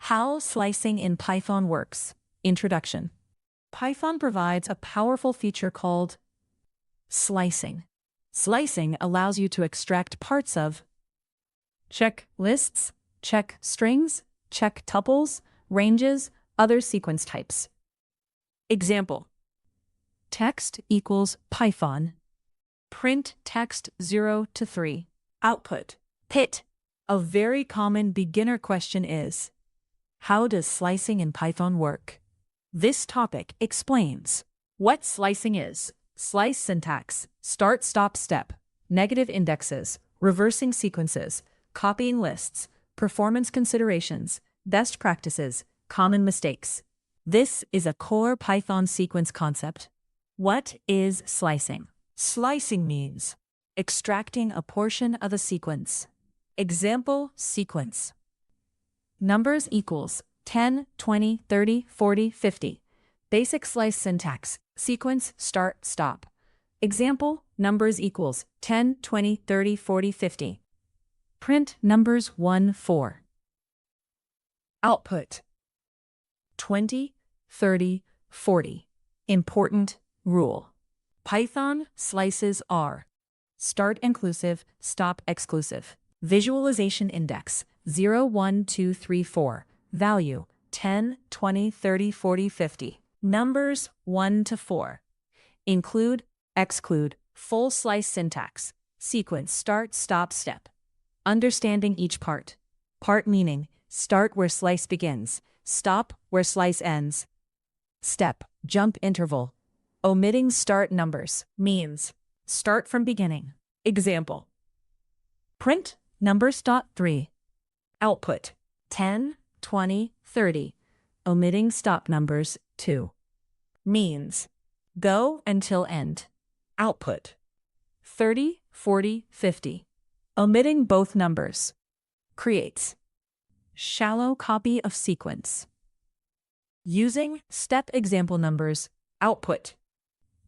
How slicing in Python works. Introduction. Python provides a powerful feature called slicing. Slicing allows you to extract parts of check lists, check strings, check tuples, ranges, other sequence types. Example. Text equals Python. Print text 0 to 3. Output. Pit. A very common beginner question is, how does slicing in Python work? This topic explains what slicing is, slice syntax, start-stop step, negative indexes, reversing sequences, copying lists, performance considerations, best practices, common mistakes. This is a core Python sequence concept. What is slicing? Slicing means extracting a portion of a sequence. Example sequence. Numbers equals 10, 20, 30, 40, 50. Basic slice syntax. Sequence start, stop. Example numbers equals 10, 20, 30, 40, 50. Print numbers 1, 4. Output 20, 30, 40. Important rule. Python slices are start inclusive, stop exclusive. Visualization index 0, 1, 2, 3, 4. Value 10, 20, 30, 40, 50. Numbers 1 to 4. Include, exclude, full slice syntax. Sequence start, stop, step. Understanding each part. Part meaning start where slice begins, stop where slice ends. Step, jump interval. Omitting start numbers means start from beginning. Example. Print numbers dot 3. Output 10, 20, 30. Omitting stop numbers 2. Means go until end. Output 30, 40, 50. Omitting both numbers. Creates shallow copy of sequence. Using step example numbers. Output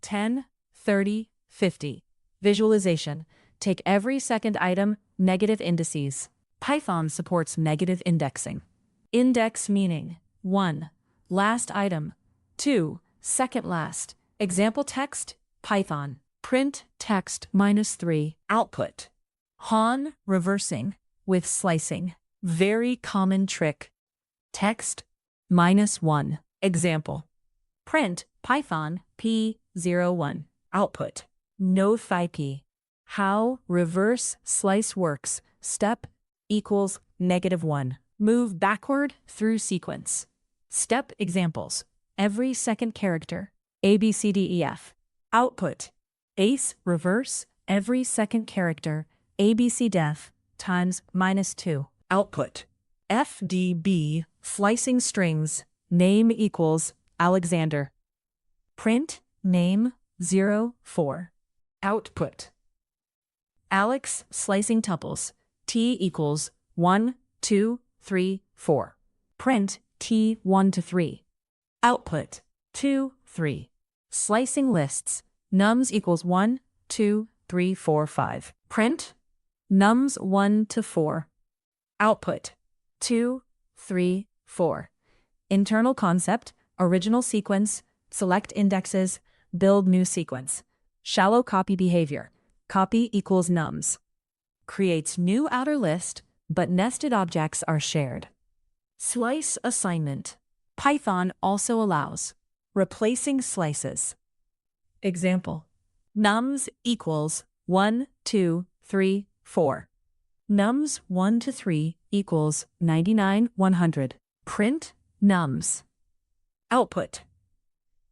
10, 30, 50. Visualization. Take every second item, negative indices. Python supports negative indexing. Index meaning 1. Last item. 2. Second last. Example text, Python. Print text -3. Output. Han reversing with slicing. Very common trick. Text -1. Example. Print Python P01. Output. No phi p. How reverse slice works. Step equals -1. Move backward through sequence. Step examples. Every second character. A, B, C, D, E, F. Output. Ace reverse every second character. A, B, C, def times -2. Output. FDB slicing strings. Name equals Alexander. Print name 0, 4. Output. Alex slicing tuples. T equals 1, 2, 3, 4. Print T 1 to 3. Output 2, 3. Slicing lists. Nums equals 1, 2, 3, 4, 5. Print nums 1 to 4. Output 2, 3, 4. Internal concept, original sequence, select indexes, build new sequence. Shallow copy behavior. Copy equals nums. Creates new outer list, but nested objects are shared. Slice assignment. Python also allows replacing slices. Example. Nums equals 1, 2, 3, 4. Nums 1 to 3 equals 99, 100. Print nums. Output.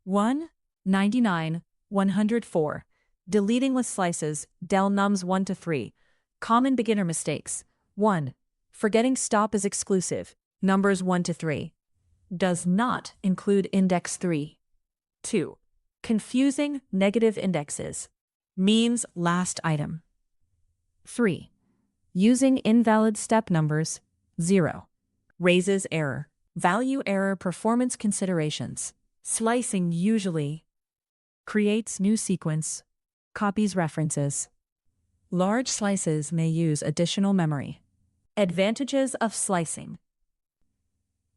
1, 99, 104. Deleting with slices, del nums 1 to 3. Common beginner mistakes. 1. Forgetting stop is exclusive. Numbers 1 to 3. Does not include index 3. 2. Confusing negative indexes. Means last item. 3. Using invalid step numbers. 0. Raises error. Value error performance considerations. Slicing usually creates new sequence, copies references. Large slices may use additional memory. Advantages of slicing.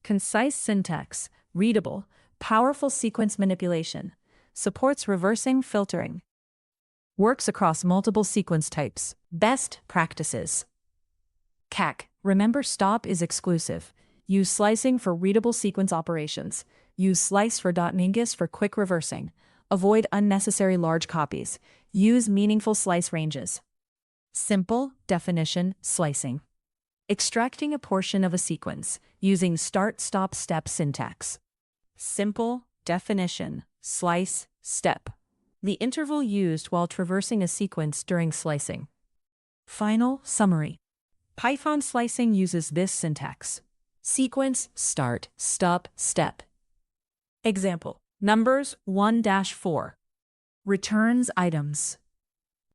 Concise syntax, readable, powerful sequence manipulation. Supports reversing filtering. Works across multiple sequence types. Best practices. CAC. Remember, stop is exclusive. Use slicing for readable sequence operations. Use slice for .ningus for quick reversing. Avoid unnecessary large copies. Use meaningful slice ranges. Simple definition slicing. Extracting a portion of a sequence using start-stop-step syntax. Simple definition slice step. The interval used while traversing a sequence during slicing. Final summary. Python slicing uses this syntax. Sequence start stop step. Example. Numbers 1-4. Returns items.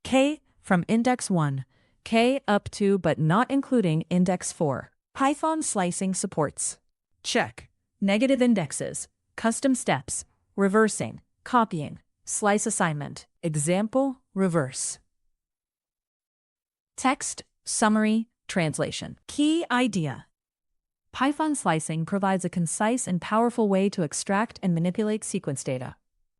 K from index 1, K up to but not including index 4. Python slicing supports. Check. Negative indexes, custom steps, reversing, copying, slice assignment. Example, reverse. Text, summary, translation. Key idea. Python slicing provides a concise and powerful way to extract and manipulate sequence data.